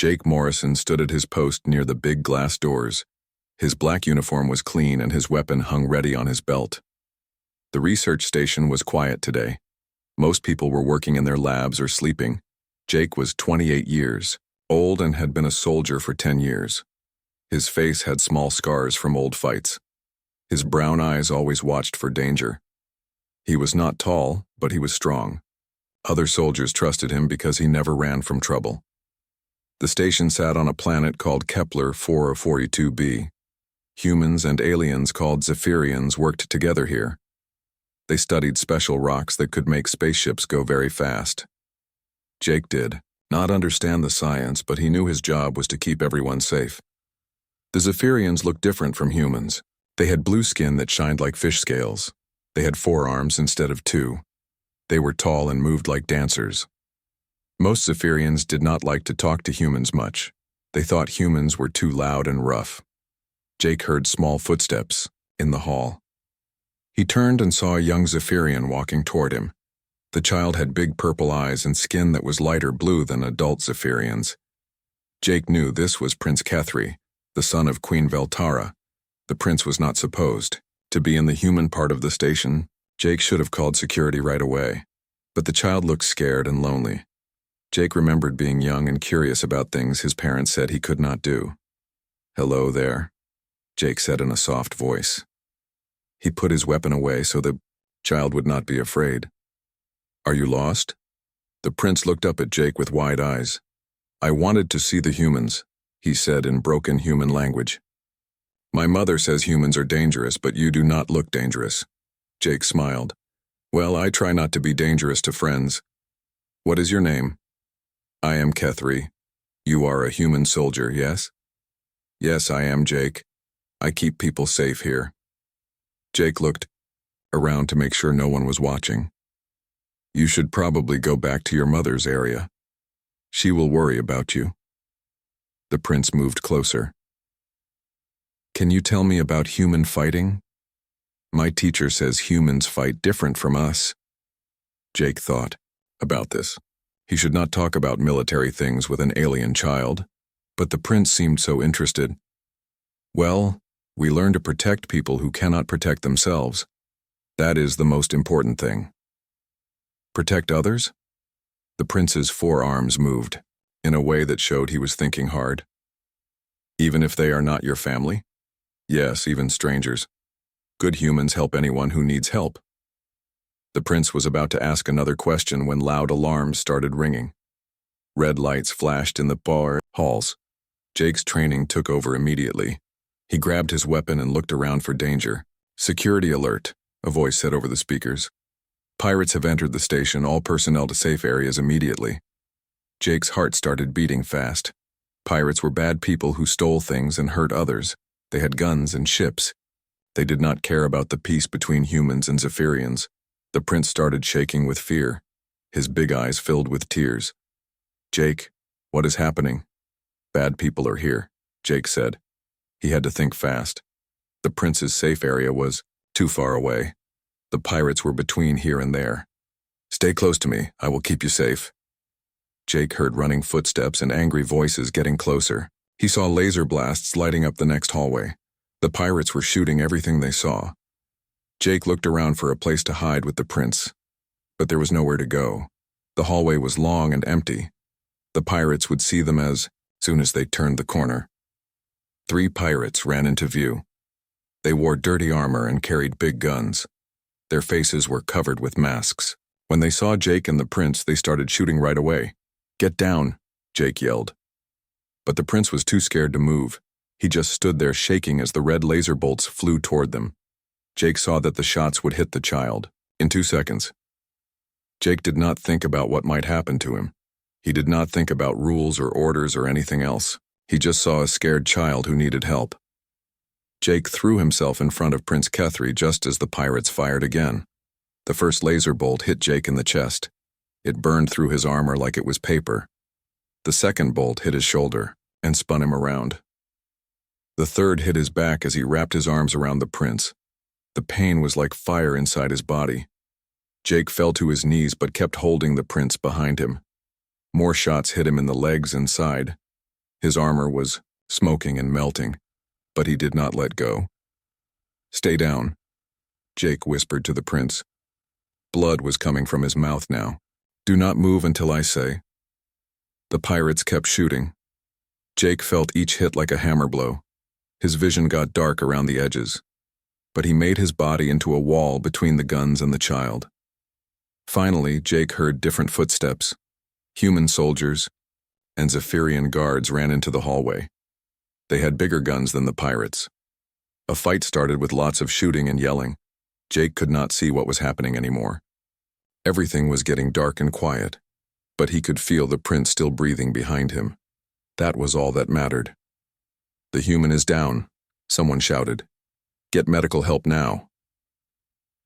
Jake Morrison stood at his post near the big glass doors. His black uniform was clean and his weapon hung ready on his belt. The research station was quiet today. Most people were working in their labs or sleeping. Jake was 28 years old and had been a soldier for 10 years. His face had small scars from old fights. His brown eyes always watched for danger. He was not tall, but he was strong. Other soldiers trusted him because he never ran from trouble. The station sat on a planet called Kepler 442b. Humans and aliens called Zephyrians worked together here. They studied special rocks that could make spaceships go very fast. Jake did not understand the science, but he knew his job was to keep everyone safe. The Zephyrians looked different from humans. They had blue skin that shined like fish scales. They had 4 arms instead of 2. They were tall and moved like dancers. Most Zephyrians did not like to talk to humans much. They thought humans were too loud and rough. Jake heard small footsteps in the hall. He turned and saw a young Zephyrian walking toward him. The child had big purple eyes and skin that was lighter blue than adult Zephyrians. Jake knew this was Prince Kethri, the son of Queen Veltara. The prince was not supposed to be in the human part of the station. Jake should have called security right away. But the child looked scared and lonely. Jake remembered being young and curious about things his parents said he could not do. "Hello there," Jake said in a soft voice. He put his weapon away so the child would not be afraid. "Are you lost?" The prince looked up at Jake with wide eyes. "I wanted to see the humans," he said in broken human language. "My mother says humans are dangerous, but you do not look dangerous." Jake smiled. "Well, I try not to be dangerous to friends. What is your name?" "I am Kethri. You are a human soldier, yes?" "Yes, I am, Jake. I keep people safe here." Jake looked around to make sure no one was watching. "You should probably go back to your mother's area. She will worry about you." The prince moved closer. "Can you tell me about human fighting? My teacher says humans fight different from us." Jake thought about this. He should not talk about military things with an alien child, but the prince seemed so interested. "Well, we learn to protect people who cannot protect themselves. That is the most important thing." "Protect others?" The prince's 4 arms moved in a way that showed he was thinking hard. "Even if they are not your family?" "Yes, even strangers. Good humans help anyone who needs help." The prince was about to ask another question when loud alarms started ringing. Red lights flashed in the bar halls. Jake's training took over immediately. He grabbed his weapon and looked around for danger. "Security alert," a voice said over the speakers. "Pirates have entered the station. All personnel to safe areas immediately." Jake's heart started beating fast. Pirates were bad people who stole things and hurt others. They had guns and ships. They did not care about the peace between humans and Zephyrians. The prince started shaking with fear. His big eyes filled with tears. "Jake, what is happening?" "Bad people are here," Jake said. He had to think fast. The prince's safe area was too far away. The pirates were between here and there. "Stay close to me. I will keep you safe." Jake heard running footsteps and angry voices getting closer. He saw laser blasts lighting up the next hallway. The pirates were shooting everything they saw. Jake looked around for a place to hide with the prince, but there was nowhere to go. The hallway was long and empty. The pirates would see them as soon as they turned the corner. 3 pirates ran into view. They wore dirty armor and carried big guns. Their faces were covered with masks. When they saw Jake and the prince, they started shooting right away. "Get down," Jake yelled. But the prince was too scared to move. He just stood there shaking as the red laser bolts flew toward them. Jake saw that the shots would hit the child in 2 seconds. Jake did not think about what might happen to him. He did not think about rules or orders or anything else. He just saw a scared child who needed help. Jake threw himself in front of Prince Kethri just as the pirates fired again. The first laser bolt hit Jake in the chest. It burned through his armor like it was paper. The second bolt hit his shoulder and spun him around. The third hit his back as he wrapped his arms around the prince. The pain was like fire inside his body. Jake fell to his knees but kept holding the prince behind him. More shots hit him in the legs and side. His armor was smoking and melting, but he did not let go. "Stay down," Jake whispered to the prince. Blood was coming from his mouth now. "Do not move until I say." The pirates kept shooting. Jake felt each hit like a hammer blow. His vision got dark around the edges, but he made his body into a wall between the guns and the child. Finally, Jake heard different footsteps. Human soldiers and Zephyrian guards ran into the hallway. They had bigger guns than the pirates. A fight started with lots of shooting and yelling. Jake could not see what was happening anymore. Everything was getting dark and quiet, but he could feel the prince still breathing behind him. That was all that mattered. "The human is down," someone shouted. "Get medical help now."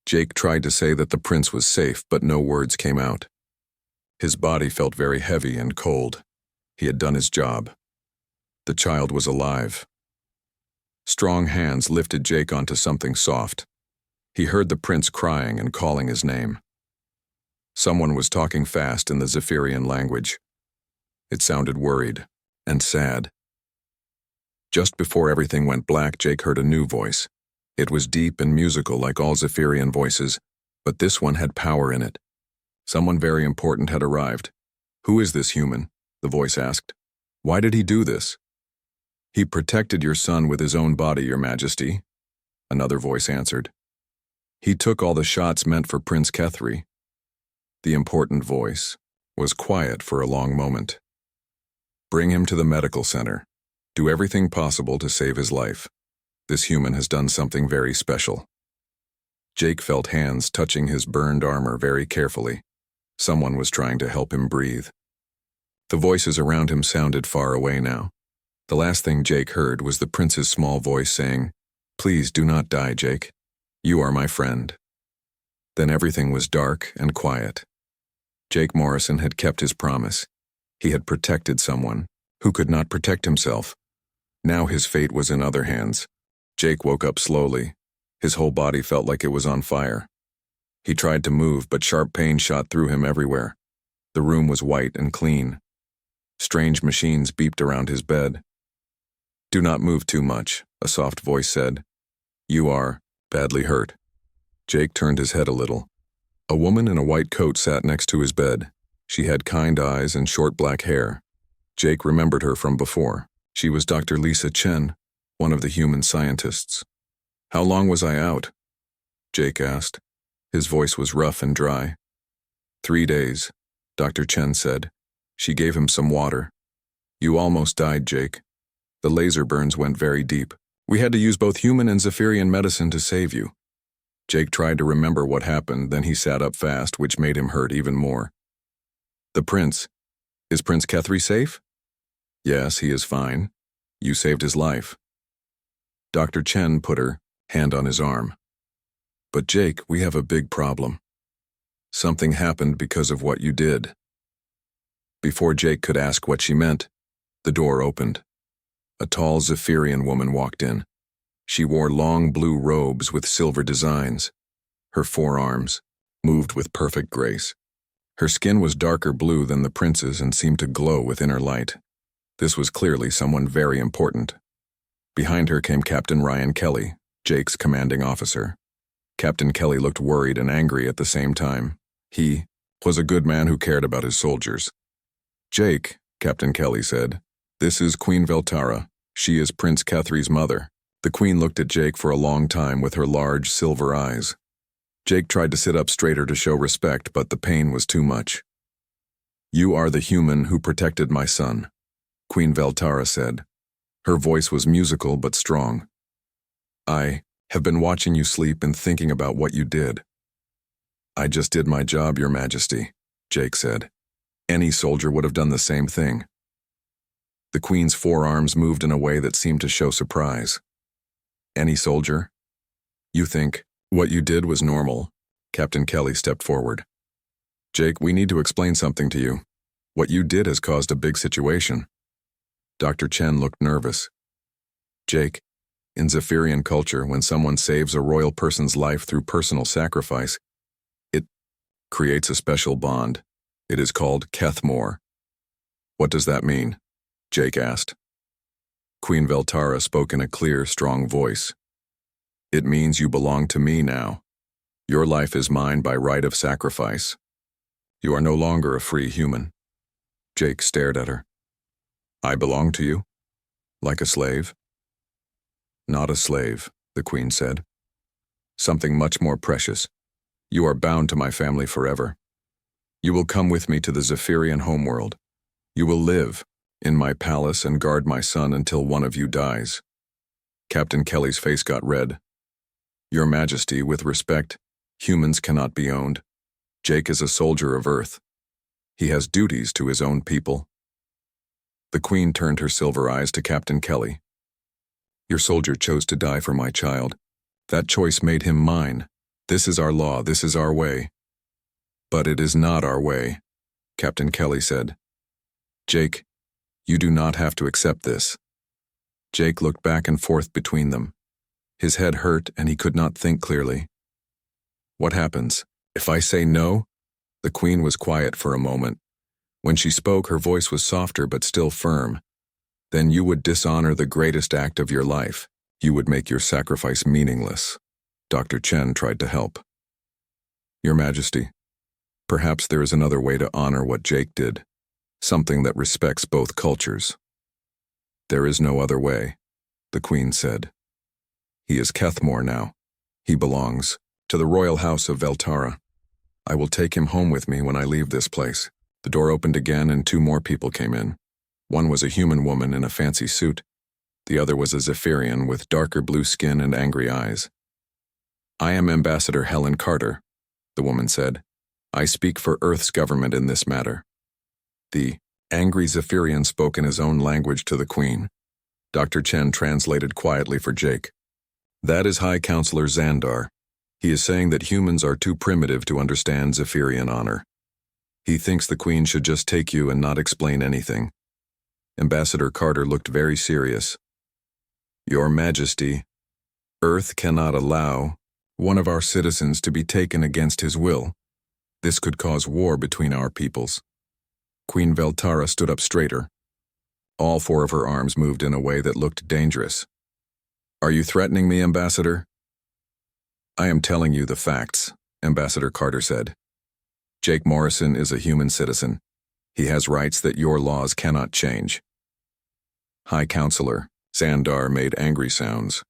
Jake tried to say that the prince was safe, but no words came out. His body felt very heavy and cold. He had done his job. The child was alive. Strong hands lifted Jake onto something soft. He heard the prince crying and calling his name. Someone was talking fast in the Zephyrian language. It sounded worried and sad. Just before everything went black, Jake heard a new voice. It was deep and musical like all Zephyrian voices, but this one had power in it. Someone very important had arrived. "Who is this human?" the voice asked. "Why did he do this?" "He protected your son with his own body, Your Majesty," another voice answered. "He took all the shots meant for Prince Kethri." The important voice was quiet for a long moment. "Bring him to the medical center. Do everything possible to save his life. This human has done something very special." Jake felt hands touching his burned armor very carefully. Someone was trying to help him breathe. The voices around him sounded far away now. The last thing Jake heard was the prince's small voice saying, "Please do not die, Jake. You are my friend." Then everything was dark and quiet. Jake Morrison had kept his promise. He had protected someone who could not protect himself. Now his fate was in other hands. Jake woke up slowly. His whole body felt like it was on fire. He tried to move, but sharp pain shot through him everywhere. The room was white and clean. Strange machines beeped around his bed. "Do not move too much," a soft voice said. "You are badly hurt." Jake turned his head a little. A woman in a white coat sat next to his bed. She had kind eyes and short black hair. Jake remembered her from before. She was Dr. Lisa Chen, one of the human scientists. "How long was I out?" Jake asked. His voice was rough and dry. 3 days, Dr. Chen said. She gave him some water. "You almost died, Jake. The laser burns went very deep. We had to use both human and Zephyrian medicine to save you." Jake tried to remember what happened, then he sat up fast, which made him hurt even more. "The prince. Is Prince Kethri safe?" "Yes, he is fine. You saved his life." Dr. Chen put her hand on his arm. "But Jake, we have a big problem. Something happened because of what you did." Before Jake could ask what she meant, the door opened. A tall Zephyrian woman walked in. She wore long blue robes with silver designs. Her forearms moved with perfect grace. Her skin was darker blue than the prince's and seemed to glow with inner light. This was clearly someone very important. Behind her came Captain Ryan Kelly, Jake's commanding officer. Captain Kelly looked worried and angry at the same time. He was a good man who cared about his soldiers. "Jake," Captain Kelly said, "this is Queen Veltara. She is Prince Kethri's mother." The queen looked at Jake for a long time with her large silver eyes. Jake tried to sit up straighter to show respect, but the pain was too much. "You are the human who protected my son," Queen Veltara said. Her voice was musical but strong. "I have been watching you sleep and thinking about what you did." "I just did my job, Your Majesty," Jake said. "Any soldier would have done the same thing." The queen's forearms moved in a way that seemed to show surprise. "Any soldier? You think what you did was normal?" Captain Kelly stepped forward. "Jake, we need to explain something to you. What you did has caused a big situation." Dr. Chen looked nervous. "Jake, in Zephyrian culture, when someone saves a royal person's life through personal sacrifice, it creates a special bond. It is called Kethmore." "What does that mean?" Jake asked. Queen Veltara spoke in a clear, strong voice. It means you belong to me now. Your life is mine by right of sacrifice. You are no longer a free human. Jake stared at her. I belong to you? Like a slave? Not a slave, the Queen said. Something much more precious. You are bound to my family forever. You will come with me to the Zephyrian homeworld. You will live in my palace and guard my son until one of you dies. Captain Kelly's face got red. Your Majesty, with respect, humans cannot be owned. Jake is a soldier of Earth. He has duties to his own people. The Queen turned her silver eyes to Captain Kelly. Your soldier chose to die for my child. That choice made him mine. This is our law, this is our way. But it is not our way, Captain Kelly said. Jake, you do not have to accept this. Jake looked back and forth between them. His head hurt and he could not think clearly. What happens if I say no? The Queen was quiet for a moment. When she spoke, her voice was softer but still firm. Then you would dishonor the greatest act of your life. You would make your sacrifice meaningless. Dr. Chen tried to help. Your Majesty, perhaps there is another way to honor what Jake did. Something that respects both cultures. There is no other way, the Queen said. He is Kethmore now. He belongs to the royal house of Veltara. I will take him home with me when I leave this place. The door opened again and two more people came in. One was a human woman in a fancy suit. The other was a Zephyrian with darker blue skin and angry eyes. I am Ambassador Helen Carter, the woman said. I speak for Earth's government in this matter. The angry Zephyrian spoke in his own language to the Queen. Dr. Chen translated quietly for Jake. That is High Counselor Xandar. He is saying that humans are too primitive to understand Zephyrian honor. He thinks the Queen should just take you and not explain anything. Ambassador Carter looked very serious. Your Majesty, Earth cannot allow one of our citizens to be taken against his will. This could cause war between our peoples. Queen Veltara stood up straighter. All four of her arms moved in a way that looked dangerous. Are you threatening me, Ambassador? I am telling you the facts, Ambassador Carter said. Jake Morrison is a human citizen. He has rights that your laws cannot change. High Counselor Xandar made angry sounds.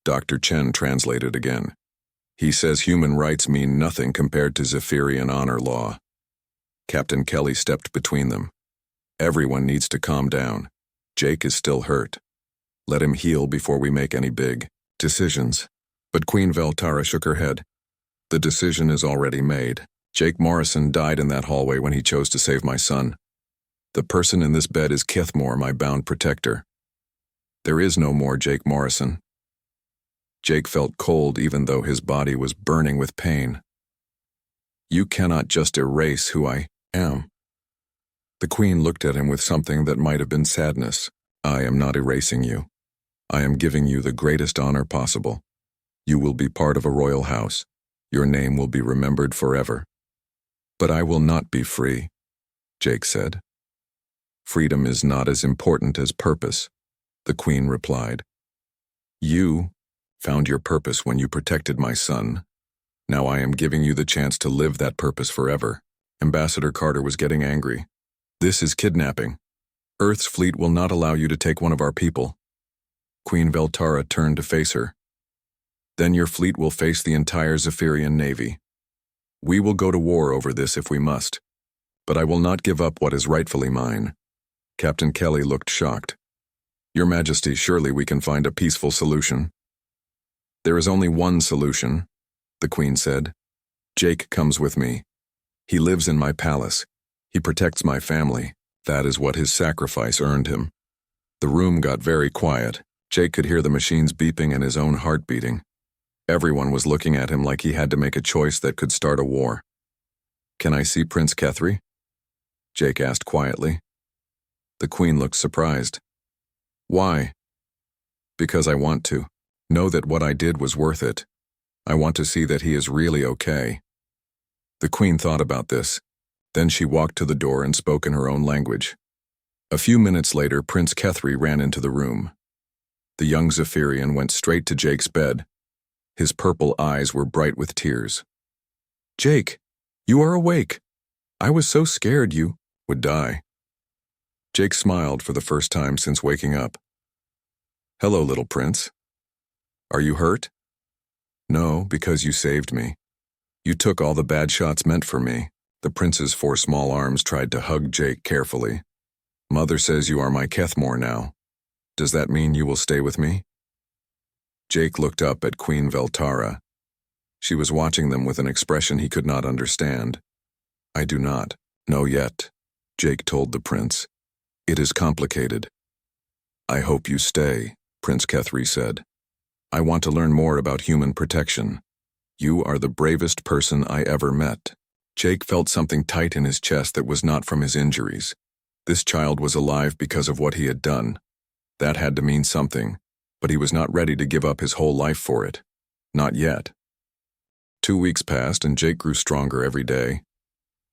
Dr. Chen translated again. He says human rights mean nothing compared to Zephyrian honor law. Captain Kelly stepped between them. Everyone needs to calm down. Jake is still hurt. Let him heal before we make any big decisions. But Queen Veltara shook her head. The decision is already made. Jake Morrison died in that hallway when he chose to save my son. The person in this bed is Kethmore, my bound protector. There is no more Jake Morrison. Jake felt cold even though his body was burning with pain. You cannot just erase who I am. The Queen looked at him with something that might have been sadness. I am not erasing you. I am giving you the greatest honor possible. You will be part of a royal house. Your name will be remembered forever. But I will not be free, Jake said. Freedom is not as important as purpose, the Queen replied. You found your purpose when you protected my son. Now I am giving you the chance to live that purpose forever. Ambassador Carter was getting angry. This is kidnapping. Earth's fleet will not allow you to take one of our people. Queen Veltara turned to face her. Then your fleet will face the entire Zephyrian navy. We will go to war over this if we must. But I will not give up what is rightfully mine. Captain Kelly looked shocked. Your Majesty, surely we can find a peaceful solution. There is only one solution, the Queen said. Jake comes with me. He lives in my palace. He protects my family. That is what his sacrifice earned him. The room got very quiet. Jake could hear the machines beeping and his own heart beating. Everyone was looking at him like he had to make a choice that could start a war. Can I see Prince Kethri? Jake asked quietly. The Queen looked surprised. Why? Because I want to. Know that what I did was worth it. I want to see that he is really okay. The Queen thought about this. Then she walked to the door and spoke in her own language. A few minutes later, Prince Kethri ran into the room. The young Zephyrian went straight to Jake's bed. His purple eyes were bright with tears. "Jake, you are awake. I was so scared you would die." Jake smiled for the first time since waking up. "Hello, little prince. Are you hurt?" "No, because you saved me. You took all the bad shots meant for me." The prince's 4 small arms tried to hug Jake carefully. "Mother says you are my Kethmore now. Does that mean you will stay with me?" Jake looked up at Queen Veltara. She was watching them with an expression he could not understand. "I do not know yet," Jake told the prince. "It is complicated." "I hope you stay," Prince Kethri said. "I want to learn more about human protection. You are the bravest person I ever met." Jake felt something tight in his chest that was not from his injuries. This child was alive because of what he had done. That had to mean something, but he was not ready to give up his whole life for it. Not yet. 2 weeks passed and Jake grew stronger every day.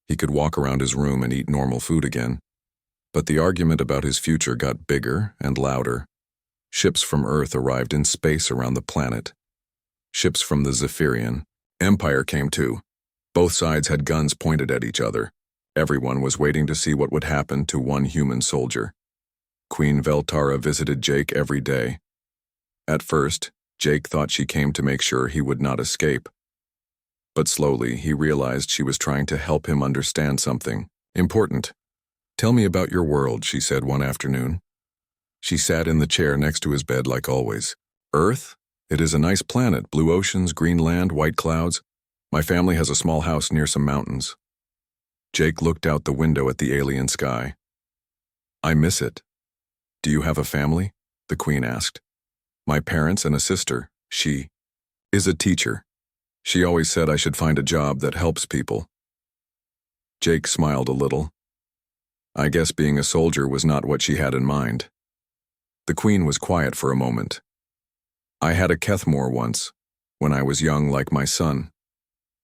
He could walk around his room and eat normal food again. But the argument about his future got bigger and louder. Ships from Earth arrived in space around the planet. Ships from the Zephyrian Empire came too. Both sides had guns pointed at each other. Everyone was waiting to see what would happen to one human soldier. Queen Veltara visited Jake every day. At first, Jake thought she came to make sure he would not escape. But slowly, he realized she was trying to help him understand something important. "Tell me about your world," she said one afternoon. She sat in the chair next to his bed like always. "Earth? It is a nice planet, blue oceans, green land, white clouds. My family has a small house near some mountains." Jake looked out the window at the alien sky. "I miss it." "Do you have a family?" the queen asked. "My parents and a sister. She is a teacher. She always said I should find a job that helps people." Jake smiled a little. I guess being a soldier was not what she had in mind. The queen was quiet for a moment. "I had a Kethmore once, when I was young like my son."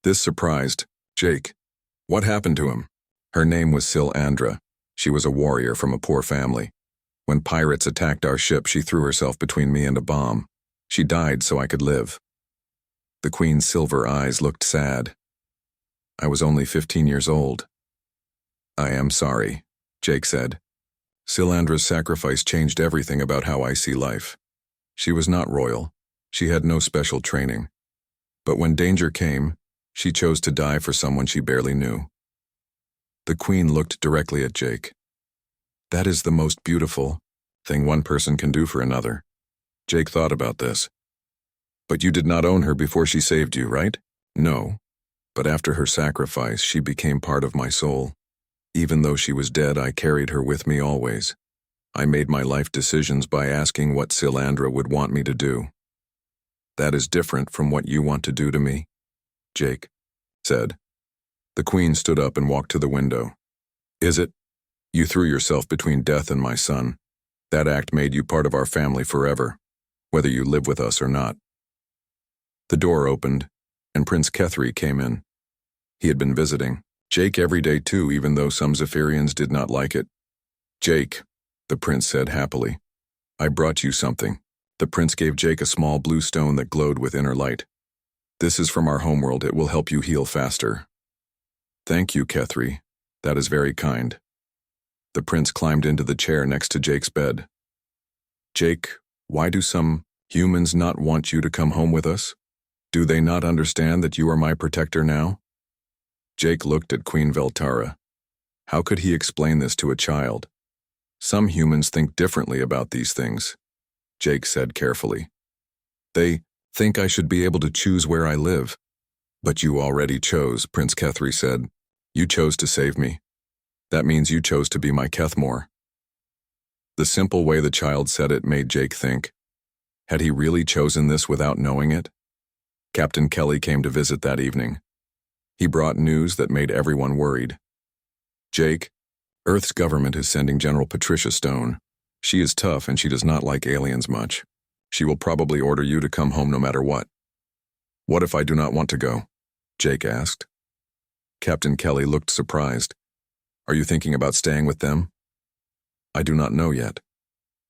This surprised Jake. What happened to him? Her name was Silandra. She was a warrior from a poor family. When pirates attacked our ship, she threw herself between me and a bomb. She died so I could live. The queen's silver eyes looked sad. "I was only 15 years old." "I am sorry," Jake said. "Silandra's sacrifice changed everything about how I see life. She was not royal. She had no special training. But when danger came, she chose to die for someone she barely knew." The queen looked directly at Jake. "That is the most beautiful thing one person can do for another." Jake thought about this. "But you did not own her before she saved you, right?" "No. But after her sacrifice, she became part of my soul. Even though she was dead, I carried her with me always. I made my life decisions by asking what Silandra would want me to do." "That is different from what you want to do to me," Jake said. The queen stood up and walked to the window. "Is it? You threw yourself between death and my son. That act made you part of our family forever, whether you live with us or not." The door opened, and Prince Kethri came in. He had been visiting Jake every day too, even though some Zephyrians did not like it. "Jake," the prince said happily, "I brought you something." The prince gave Jake a small blue stone that glowed with inner light. "This is from our homeworld. It will help you heal faster." "Thank you, Kethri. That is very kind." The prince climbed into the chair next to Jake's bed. "Jake, why do some humans not want you to come home with us? Do they not understand that you are my protector now?" Jake looked at Queen Veltara. How could he explain this to a child? "Some humans think differently about these things," Jake said carefully. "They think I should be able to choose where I live." "But you already chose," Prince Kethri said. "You chose to save me. That means you chose to be my Kethmore." The simple way the child said it made Jake think. Had he really chosen this without knowing it? Captain Kelly came to visit that evening. He brought news that made everyone worried. "Jake, Earth's government is sending General Patricia Stone. She is tough and she does not like aliens much. She will probably order you to come home no matter what." "What if I do not want to go?" Jake asked. Captain Kelly looked surprised. "Are you thinking about staying with them?" "I do not know yet."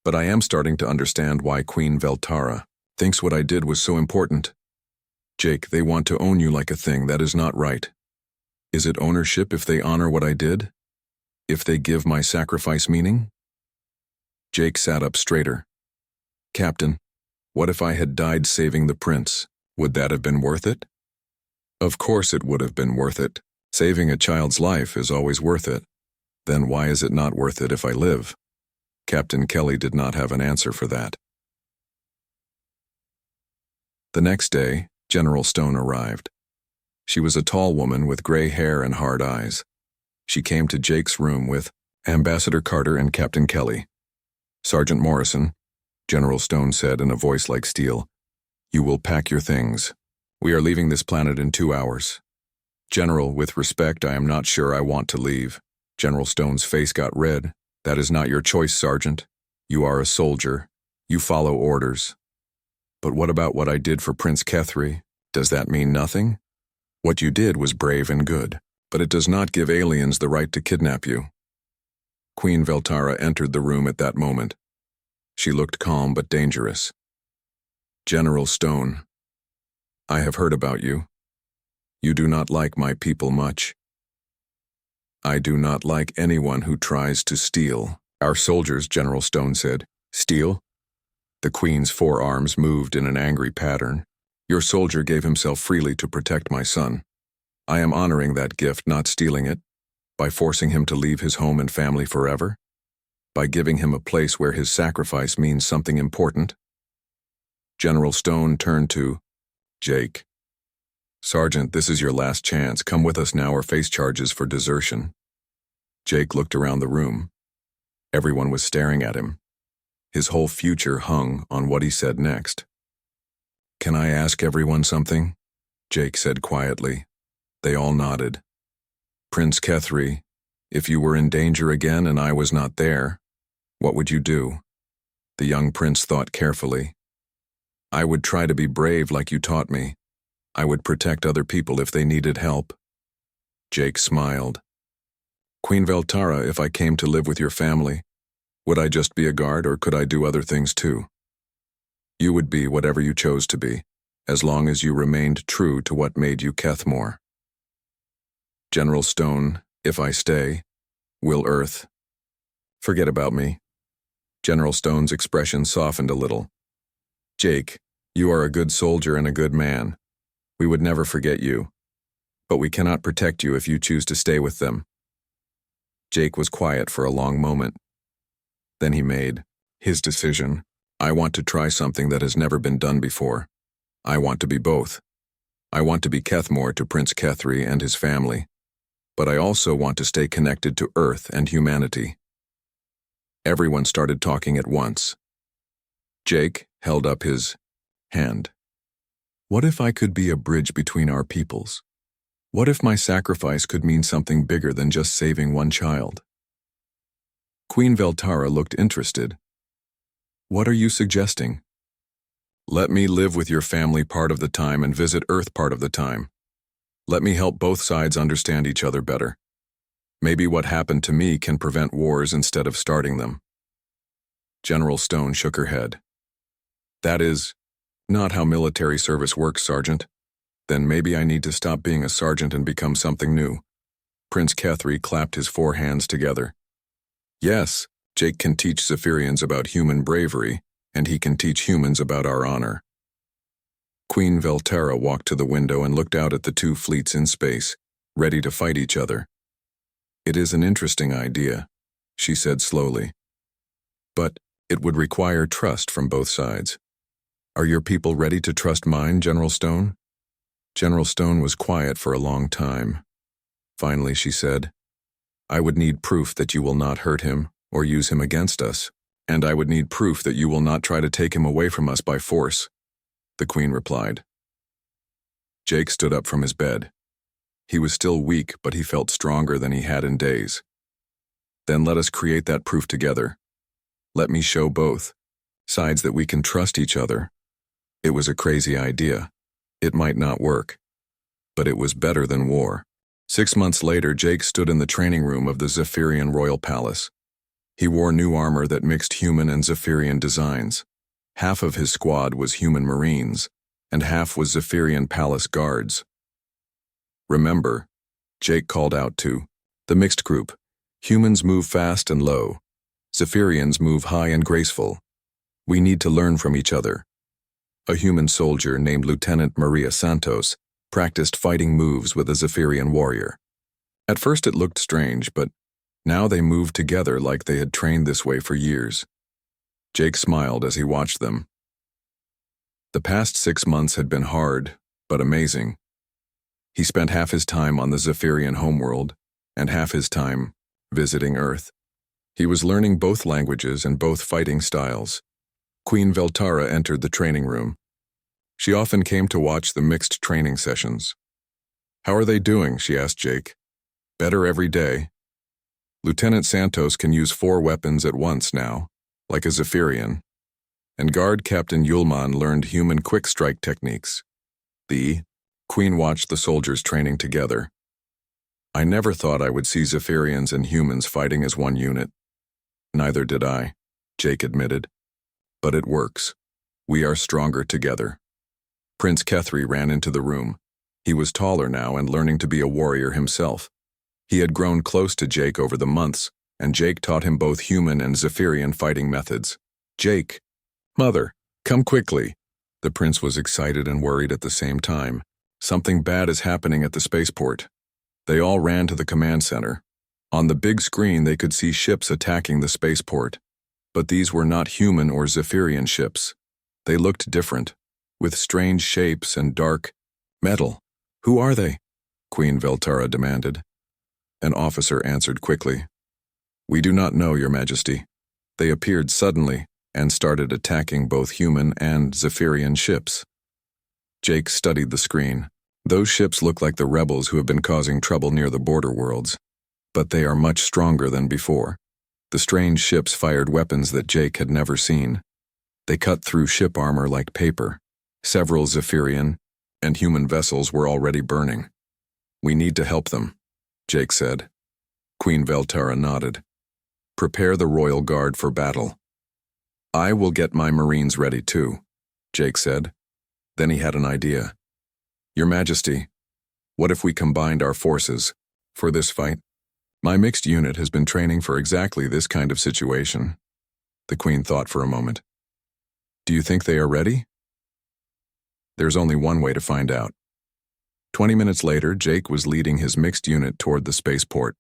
But I am starting to understand why Queen Veltara thinks what I did was so important. Jake, they want to own you like a thing. That is not right. Is it ownership if they honor what I did? If they give my sacrifice meaning? Jake sat up straighter. Captain, what if I had died saving the prince? Would that have been worth it? Of course it would have been worth it. Saving a child's life is always worth it. Then why is it not worth it if I live? Captain Kelly did not have an answer for that. The next day, General Stone arrived. She was a tall woman with gray hair and hard eyes. She came to Jake's room with Ambassador Carter and Captain Kelly. Sergeant Morrison, General Stone said in a voice like steel, you will pack your things. We are leaving this planet in 2 hours. General, with respect, I am not sure I want to leave. General Stone's face got red. That is not your choice, Sergeant. You are a soldier. You follow orders. But what about what I did for Prince Kethri? Does that mean nothing? What you did was brave and good, but it does not give aliens the right to kidnap you. Queen Veltara entered the room at that moment. She looked calm but dangerous. General Stone, I have heard about you. You do not like my people much. I do not like anyone who tries to steal. Our soldiers, General Stone said. Steal? The Queen's forearms moved in an angry pattern. Your soldier gave himself freely to protect my son. I am honoring that gift, not stealing it, by forcing him to leave his home and family forever, by giving him a place where his sacrifice means something important. General Stone turned to Jake. Sergeant, this is your last chance. Come with us now or face charges for desertion. Jake looked around the room. Everyone was staring at him. His whole future hung on what he said next. Can I ask everyone something? Jake said quietly. They all nodded. Prince Kethri, if you were in danger again and I was not there, what would you do? The young prince thought carefully. I would try to be brave like you taught me. I would protect other people if they needed help. Jake smiled. Queen Veltara, if I came to live with your family, would I just be a guard or could I do other things too? You would be whatever you chose to be, as long as you remained true to what made you Kethmore. General Stone, if I stay, will Earth forget about me? General Stone's expression softened a little. Jake, you are a good soldier and a good man. We would never forget you. But we cannot protect you if you choose to stay with them. Jake was quiet for a long moment. Then he made his decision. I want to try something that has never been done before. I want to be both. I want to be Kethmore to Prince Kethri and his family. But I also want to stay connected to Earth and humanity. Everyone started talking at once. Jake held up his hand. What if I could be a bridge between our peoples? What if my sacrifice could mean something bigger than just saving one child? Queen Veltara looked interested. What are you suggesting? Let me live with your family part of the time and visit Earth part of the time. Let me help both sides understand each other better. Maybe what happened to me can prevent wars instead of starting them. General Stone shook her head. That is not how military service works, Sergeant. Then maybe I need to stop being a sergeant and become something new. Prince Kethri clapped his 4 hands together. Yes, Jake can teach Zephyrians about human bravery, and he can teach humans about our honor. Queen Veltara walked to the window and looked out at the 2 fleets in space, ready to fight each other. It is an interesting idea, she said slowly. But it would require trust from both sides. Are your people ready to trust mine, General Stone? General Stone was quiet for a long time. Finally, she said, I would need proof that you will not hurt him or use him against us, and I would need proof that you will not try to take him away from us by force, the Queen replied. Jake stood up from his bed. He was still weak, but he felt stronger than he had in days. Then let us create that proof together. Let me show both sides that we can trust each other. It was a crazy idea. It might not work, but it was better than war. 6 months later, Jake stood in the training room of the Zephyrian Royal Palace. He wore new armor that mixed human and Zephyrian designs. Half of his squad was human marines, and half was Zephyrian palace guards. "Remember," Jake called out to the mixed group, "humans move fast and low. Zephyrians move high and graceful. We need to learn from each other." A human soldier named Lieutenant Maria Santos practiced fighting moves with a Zephyrian warrior. At first it looked strange, but now they moved together like they had trained this way for years. Jake smiled as he watched them. The past 6 months had been hard, but amazing. He spent half his time on the Zephyrian homeworld, and half his time visiting Earth. He was learning both languages and both fighting styles. Queen Veltara entered the training room. She often came to watch the mixed training sessions. "How are they doing?" she asked Jake. "Better every day. Lieutenant Santos can use 4 weapons at once now, like a Zephyrian. And Guard Captain Yulman learned human quick-strike techniques." The Queen watched the soldiers training together. "I never thought I would see Zephyrians and humans fighting as one unit." "Neither did I," Jake admitted. "But it works. We are stronger together." Prince Kethri ran into the room. He was taller now and learning to be a warrior himself. He had grown close to Jake over the months, and Jake taught him both human and Zephyrian fighting methods. "Jake, Mother, come quickly." The prince was excited and worried at the same time. Something bad is happening at the spaceport. They all ran to the command center. On the big screen they could see ships attacking the spaceport. But these were not human or Zephyrian ships. They looked different, with strange shapes and dark metal. "Who are they?" Queen Veltara demanded. An officer answered quickly. "We do not know, Your Majesty. They appeared suddenly and started attacking both human and Zephyrian ships." Jake studied the screen. "Those ships look like the rebels who have been causing trouble near the border worlds, but they are much stronger than before." The strange ships fired weapons that Jake had never seen. They cut through ship armor like paper. Several Zephyrian and human vessels were already burning. "We need to help them," Jake said. Queen Veltara nodded. "Prepare the royal guard for battle." "I will get my marines ready too," Jake said. Then he had an idea. "Your Majesty, what if we combined our forces for this fight? My mixed unit has been training for exactly this kind of situation." The Queen thought for a moment. "Do you think they are ready?" "There's only one way to find out." 20 minutes later, Jake was leading his mixed unit toward the spaceport.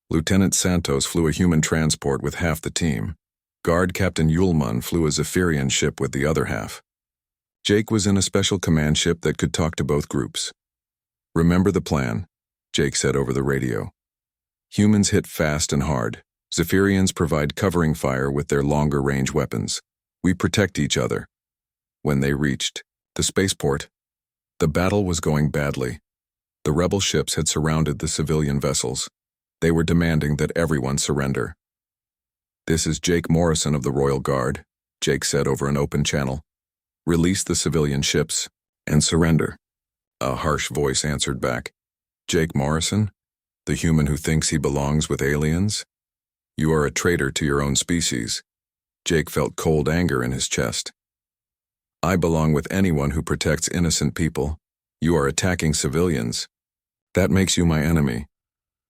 Lieutenant Santos flew a human transport with half the team. Guard Captain Yulman flew a Zephyrian ship with the other half. Jake was in a special command ship that could talk to both groups. "Remember the plan," Jake said over the radio. "Humans hit fast and hard. Zephyrians provide covering fire with their longer-range weapons. We protect each other." When they reached the spaceport, the battle was going badly. The rebel ships had surrounded the civilian vessels. They were demanding that everyone surrender. "This is Jake Morrison of the Royal Guard," Jake said over an open channel. "Release the civilian ships and surrender." A harsh voice answered back. "Jake Morrison? The human who thinks he belongs with aliens? You are a traitor to your own species." Jake felt cold anger in his chest. "I belong with anyone who protects innocent people. You are attacking civilians. That makes you my enemy."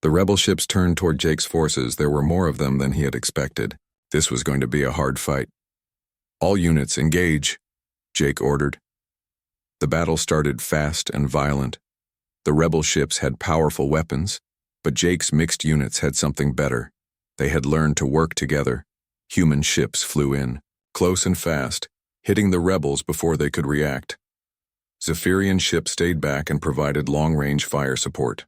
The rebel ships turned toward Jake's forces. There were more of them than he had expected. This was going to be a hard fight. "All units, engage," Jake ordered. The battle started fast and violent. The rebel ships had powerful weapons, but Jake's mixed units had something better. They had learned to work together. Human ships flew in, close and fast, hitting the rebels before they could react. Zephyrian ships stayed back and provided long-range fire support.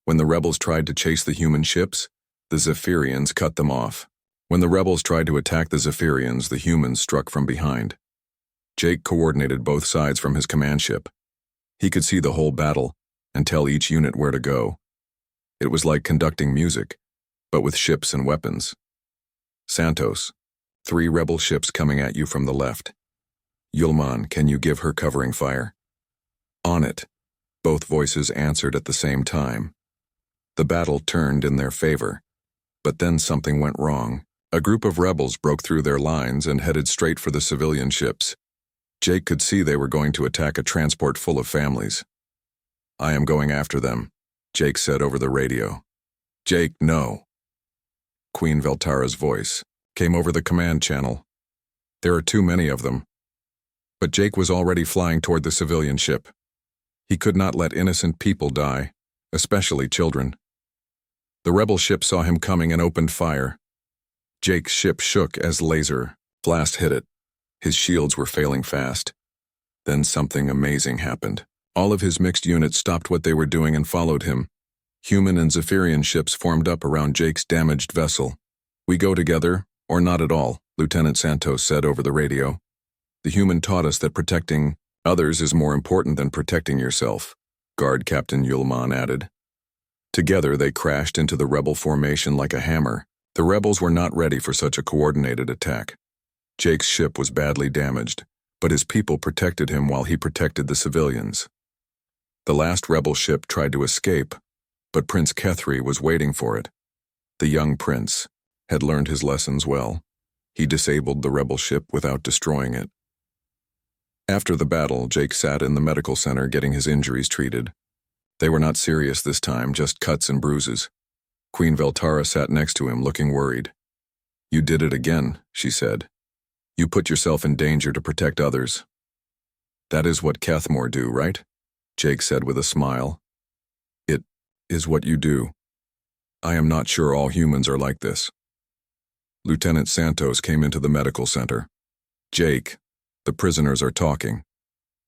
When the rebels tried to chase the human ships, the Zephyrians cut them off. When the rebels tried to attack the Zephyrians, the humans struck from behind. Jake coordinated both sides from his command ship. He could see the whole battle and tell each unit where to go. It was like conducting music, but with ships and weapons. "Santos, 3 rebel ships coming at you from the left. Yulman, can you give her covering fire?" "On it." Both voices answered at the same time. The battle turned in their favor, but then something went wrong. A group of rebels broke through their lines and headed straight for the civilian ships. Jake could see they were going to attack a transport full of families. "I am going after them," Jake said over the radio. "Jake, no." Queen Veltara's voice came over the command channel. "There are too many of them." But Jake was already flying toward the civilian ship. He could not let innocent people die, especially children. The rebel ship saw him coming and opened fire. Jake's ship shook as laser blast hit it. His shields were failing fast. Then something amazing happened. All of his mixed units stopped what they were doing and followed him. Human and Zephyrian ships formed up around Jake's damaged vessel. "We go together, or not at all," Lieutenant Santos said over the radio. "The human taught us that protecting others is more important than protecting yourself," Guard Captain Yulman added. Together they crashed into the rebel formation like a hammer. The rebels were not ready for such a coordinated attack. Jake's ship was badly damaged, but his people protected him while he protected the civilians. The last rebel ship tried to escape, but Prince Kethri was waiting for it. The young prince had learned his lessons well. He disabled the rebel ship without destroying it. After the battle, Jake sat in the medical center getting his injuries treated. They were not serious this time, just cuts and bruises. Queen Veltara sat next to him, looking worried. "You did it again," she said. "You put yourself in danger to protect others." "That is what Cathmore do, right?" Jake said with a smile. "It is what you do. I am not sure all humans are like this." Lieutenant Santos came into the medical center. "Jake, the prisoners are talking.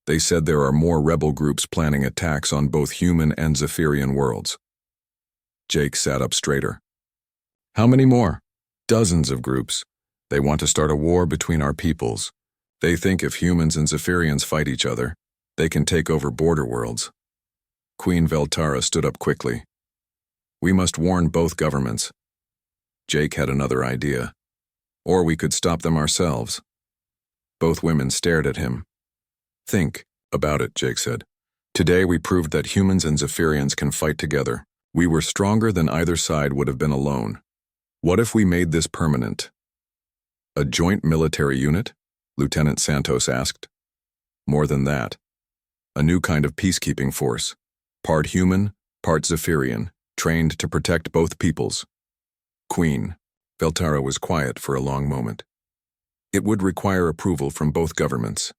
They said there are more rebel groups planning attacks on both human and Zephyrian worlds." Jake sat up straighter. "How many more?" "Dozens of groups. They want to start a war between our peoples. They think if humans and Zephyrians fight each other, they can take over border worlds." Queen Veltara stood up quickly. "We must warn both governments." Jake had another idea. "Or we could stop them ourselves." Both women stared at him. "Think about it," Jake said. "Today we proved that humans and Zephyrians can fight together. We were stronger than either side would have been alone. What if we made this permanent?" "A joint military unit?" Lieutenant Santos asked. "More than that. A new kind of peacekeeping force. Part human, part Zephyrian, trained to protect both peoples." Queen Veltara was quiet for a long moment. "It would require approval from both governments."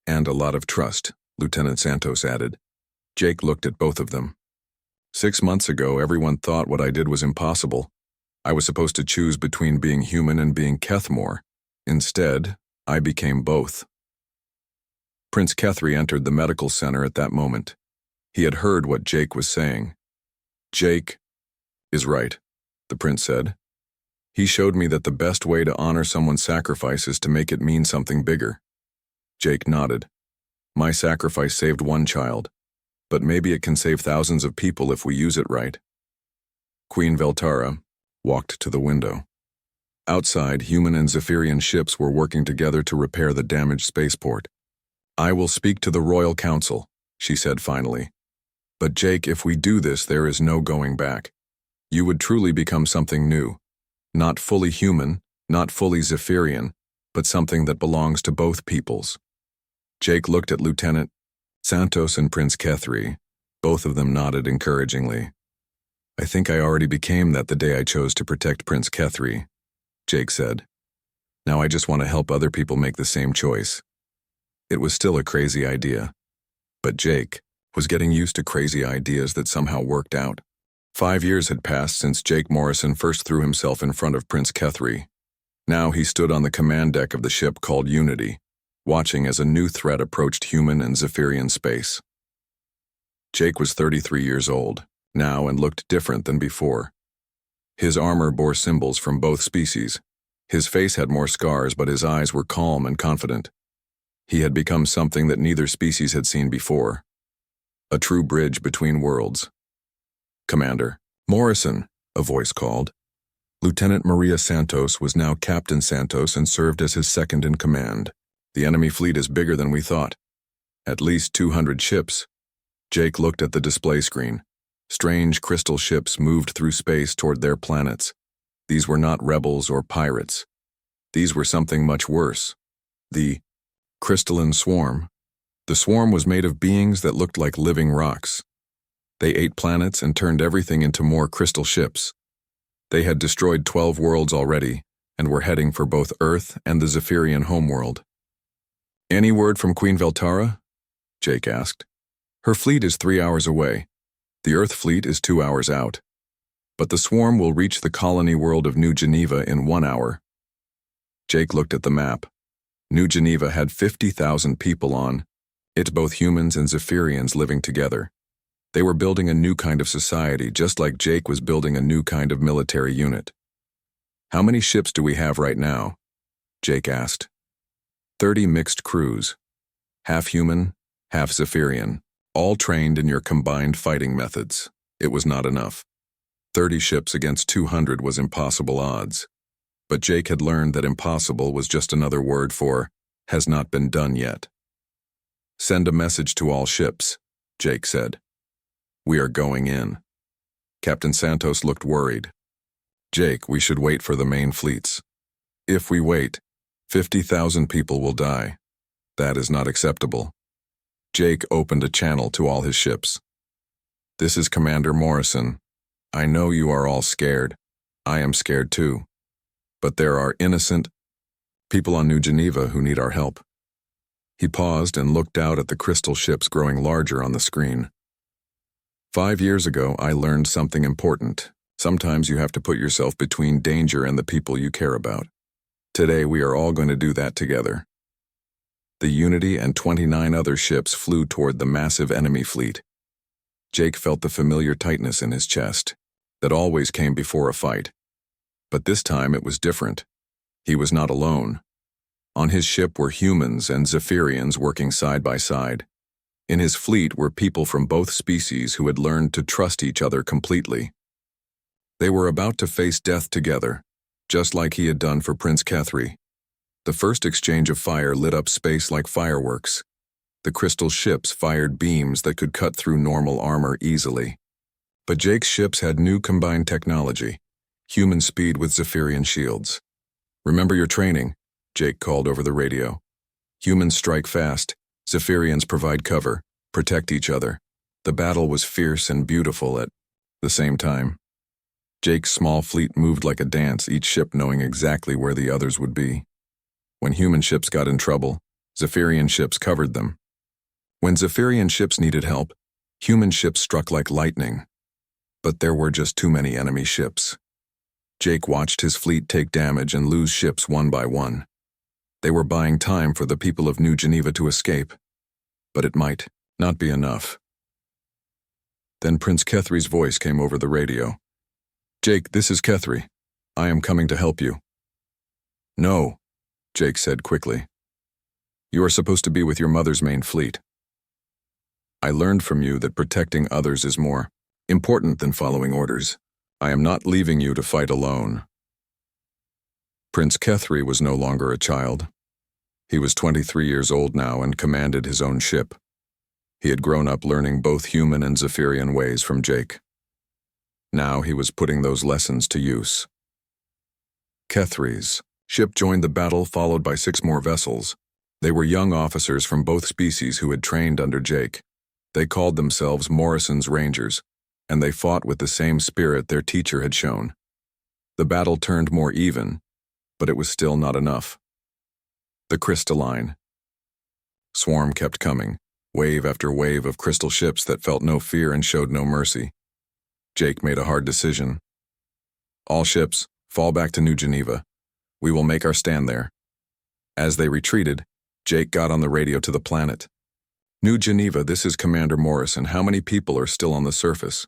"And a lot of trust," Lieutenant Santos added. Jake looked at both of them. 6 months ago, everyone thought what I did was impossible. I was supposed to choose between being human and being Kethmore. Instead, I became both." Prince Kethri entered the medical center at that moment. He had heard what Jake was saying. "Jake is right," the prince said. "He showed me that the best way to honor someone's sacrifice is to make it mean something bigger." Jake nodded. "My sacrifice saved one child, but maybe it can save thousands of people if we use it right." Queen Veltara walked to the window. Outside, human and Zephyrian ships were working together to repair the damaged spaceport. "I will speak to the Royal Council," she said finally. "But Jake, if we do this, there is no going back. You would truly become something new. Not fully human, not fully Zephyrian, but something that belongs to both peoples." Jake looked at Lieutenant Santos and Prince Kethri. Both of them nodded encouragingly. "I think I already became that the day I chose to protect Prince Kethri," Jake said. "Now I just want to help other people make the same choice." It was still a crazy idea, but Jake was getting used to crazy ideas that somehow worked out. 5 years had passed since Jake Morrison first threw himself in front of Prince Kethri. Now he stood on the command deck of the ship called Unity, watching as a new threat approached human and Zephyrian space. Jake was 33 years old now and looked different than before. His armor bore symbols from both species. His face had more scars, but his eyes were calm and confident. He had become something that neither species had seen before. A true bridge between worlds. "Commander Morrison," a voice called. Lieutenant Maria Santos was now Captain Santos and served as his second in command. "The enemy fleet is bigger than we thought. At least 200 ships." Jake looked at the display screen. Strange crystal ships moved through space toward their planets. These were not rebels or pirates. These were something much worse. The crystalline swarm. The swarm was made of beings that looked like living rocks. They ate planets and turned everything into more crystal ships. They had destroyed 12 worlds already and were heading for both Earth and the Zephyrian homeworld. "Any word from Queen Veltara?" Jake asked. "Her fleet is 3 hours away. The Earth fleet is 2 hours out. But the swarm will reach the colony world of New Geneva in 1 hour." Jake looked at the map. New Geneva had 50,000 people on it, both humans and Zephyrians living together. They were building a new kind of society, just like Jake was building a new kind of military unit. "How many ships do we have right now?" Jake asked. 30 mixed crews. Half human, half Zephyrian, all trained in your combined fighting methods. It was not enough. 30 ships against 200 was impossible odds. But Jake had learned that impossible was just another word for has not been done yet. "Send a message to all ships," Jake said. "We are going in." Captain Santos looked worried. "Jake, we should wait for the main fleets. If we wait, 50,000 people will die. That is not acceptable." Jake opened a channel to all his ships. "This is Commander Morrison. I know you are all scared. I am scared too. But there are innocent people on New Geneva who need our help." He paused and looked out at the crystal ships growing larger on the screen. 5 years ago, I learned something important. Sometimes you have to put yourself between danger and the people you care about. Today, we are all going to do that together." The Unity and 29 other ships flew toward the massive enemy fleet. Jake felt the familiar tightness in his chest that always came before a fight. But this time it was different. He was not alone. On his ship were humans and Zephyrians working side by side. In his fleet were people from both species who had learned to trust each other completely. They were about to face death together, just like he had done for Prince Kethri. The first exchange of fire lit up space like fireworks. The crystal ships fired beams that could cut through normal armor easily. But Jake's ships had new combined technology, human speed with Zephyrian shields. "Remember your training," Jake called over the radio. "Humans strike fast, Zephyrians provide cover, protect each other." The battle was fierce and beautiful at the same time. Jake's small fleet moved like a dance, each ship knowing exactly where the others would be. When human ships got in trouble, Zephyrian ships covered them. When Zephyrian ships needed help, human ships struck like lightning. But there were just too many enemy ships. Jake watched his fleet take damage and lose ships one by one. They were buying time for the people of New Geneva to escape. But it might not be enough. Then Prince Kethri's voice came over the radio. "Jake, this is Kethri. I am coming to help you." "No," Jake said quickly. "You are supposed to be with your mother's main fleet. I learned from you that protecting others is more important than following orders. I am not leaving you to fight alone." Prince Kethri was no longer a child. He was 23 years old now and commanded his own ship. He had grown up learning both human and Zephyrian ways from Jake. Now he was putting those lessons to use. Kethri's ship joined the battle, followed by 6 more vessels. They were young officers from both species who had trained under Jake. They called themselves Morrison's Rangers, and they fought with the same spirit their teacher had shown. The battle turned more even, but it was still not enough. The crystalline swarm kept coming, wave after wave of crystal ships that felt no fear and showed no mercy. Jake made a hard decision. "All ships, fall back to New Geneva. We will make our stand there." As they retreated, Jake got on the radio to the planet. "New Geneva, this is Commander Morrison. How many people are still on the surface?"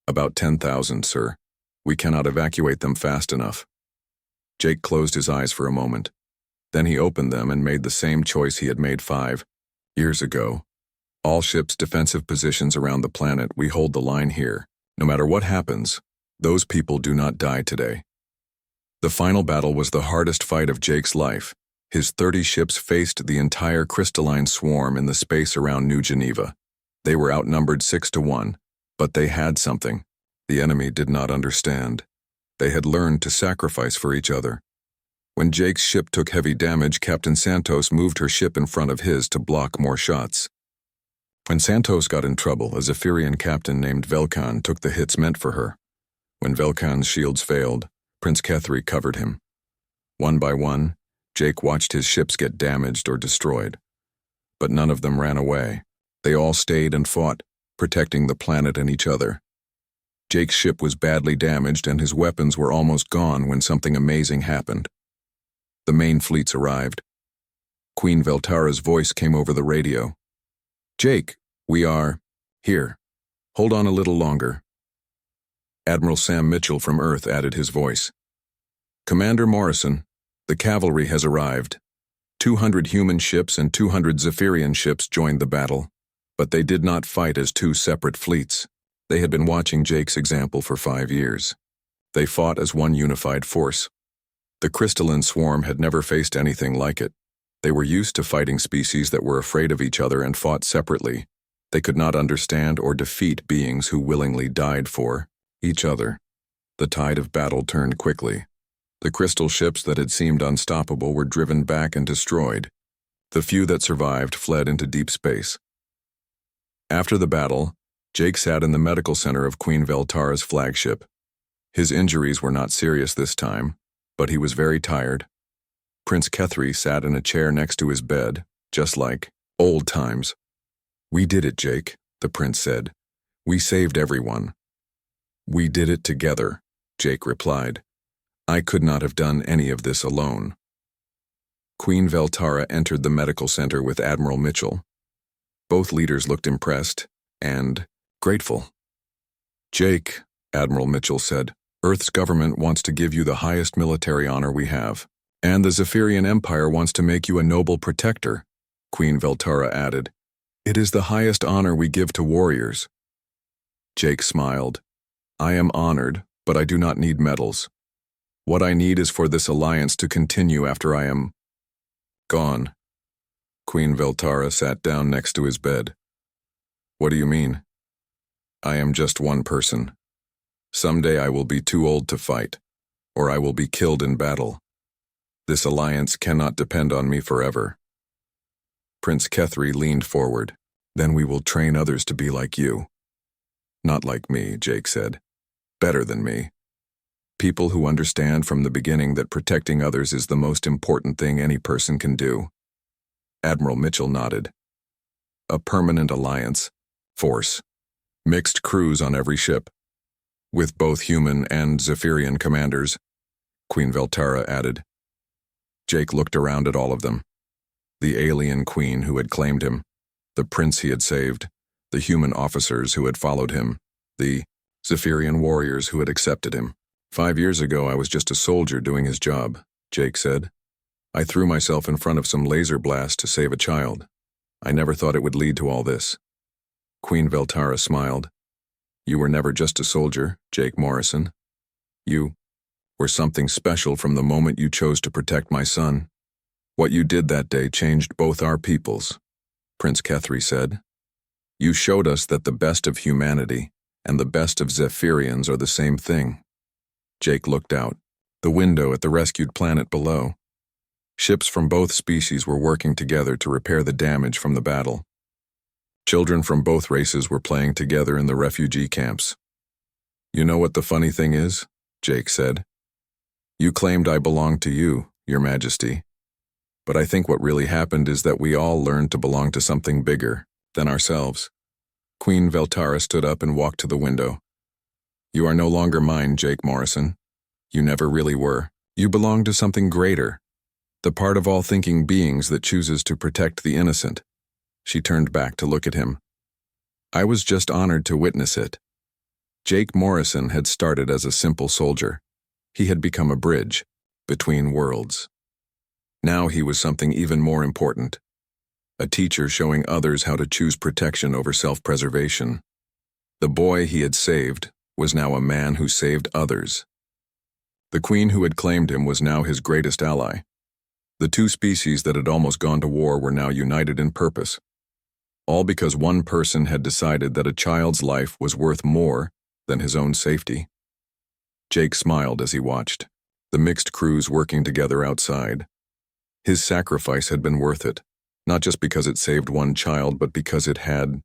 "About 10,000, sir. We cannot evacuate them fast enough." Jake closed his eyes for a moment. Then he opened them and made the same choice he had made 5 years ago. "All ships' defensive positions around the planet, we hold the line here. No matter what happens, those people do not die today." The final battle was the hardest fight of Jake's life. His 30 ships faced the entire crystalline swarm in the space around New Geneva. They were outnumbered 6 to 1, but they had something the enemy did not understand. They had learned to sacrifice for each other. When Jake's ship took heavy damage, Captain Santos moved her ship in front of his to block more shots. When Santos got in trouble, a Zephyrian captain named Velkan took the hits meant for her. When Velkan's shields failed, Prince Kethri covered him. One by one, Jake watched his ships get damaged or destroyed. But none of them ran away. They all stayed and fought, protecting the planet and each other. Jake's ship was badly damaged and his weapons were almost gone when something amazing happened. The main fleets arrived. Queen Veltara's voice came over the radio. "Jake, we are here. Hold on a little longer." Admiral Sam Mitchell from Earth added his voice. "Commander Morrison, the cavalry has arrived. 200 human ships and 200 Zephyrian ships joined the battle, but they did not fight as two separate fleets. They had been watching Jake's example for 5 years. They fought as one unified force. The crystalline swarm had never faced anything like it. They were used to fighting species that were afraid of each other and fought separately. They could not understand or defeat beings who willingly died for each other. The tide of battle turned quickly. The crystal ships that had seemed unstoppable were driven back and destroyed. The few that survived fled into deep space. After the battle, Jake sat in the medical center of Queen Veltara's flagship. His injuries were not serious this time, but he was very tired. Prince Kethri sat in a chair next to his bed, just like old times. "We did it, Jake," the prince said. "We saved everyone." "We did it together," Jake replied. "I could not have done any of this alone." Queen Veltara entered the medical center with Admiral Mitchell. Both leaders looked impressed and grateful. "Jake," Admiral Mitchell said, "Earth's government wants to give you the highest military honor we have, and the Zephyrian Empire wants to make you a noble protector," Queen Veltara added. "It is the highest honor we give to warriors." Jake smiled. "I am honored, but I do not need medals. What I need is for this alliance to continue after I am gone." Queen Veltara sat down next to his bed. "What do you mean?" "I am just one person. Someday I will be too old to fight, or I will be killed in battle. This alliance cannot depend on me forever." Prince Kethri leaned forward. "Then we will train others to be like you." "Not like me," Jake said. "Better than me. People who understand from the beginning that protecting others is the most important thing any person can do." Admiral Mitchell nodded. "A permanent alliance, force, mixed crews on every ship, with both human and Zephyrian commanders," Queen Veltara added. Jake looked around at all of them. The alien queen who had claimed him, the prince he had saved, the human officers who had followed him, the Zephyrian warriors who had accepted him. "5 years ago I was just a soldier doing his job," Jake said. "I threw myself in front of some laser blast to save a child. I never thought it would lead to all this." Queen Veltara smiled. "You were never just a soldier, Jake Morrison. You were something special from the moment you chose to protect my son. What you did that day changed both our peoples," Prince Kethri said. "You showed us that the best of humanity and the best of Zephyrians are the same thing." Jake looked out the window at the rescued planet below. Ships from both species were working together to repair the damage from the battle. Children from both races were playing together in the refugee camps. "You know what the funny thing is?" Jake said. "You claimed I belonged to you, Your Majesty. But I think what really happened is that we all learned to belong to something bigger than ourselves." Queen Veltara stood up and walked to the window. "You are no longer mine, Jake Morrison. You never really were. You belong to something greater, the part of all thinking beings that chooses to protect the innocent." She turned back to look at him. "I was just honored to witness it." Jake Morrison had started as a simple soldier. He had become a bridge between worlds. Now he was something even more important, a teacher showing others how to choose protection over self-preservation. The boy he had saved was now a man who saved others. The queen who had claimed him was now his greatest ally. The two species that had almost gone to war were now united in purpose, all because one person had decided that a child's life was worth more than his own safety. Jake smiled as he watched, the mixed crews working together outside. His sacrifice had been worth it, not just because it saved one child, but because it had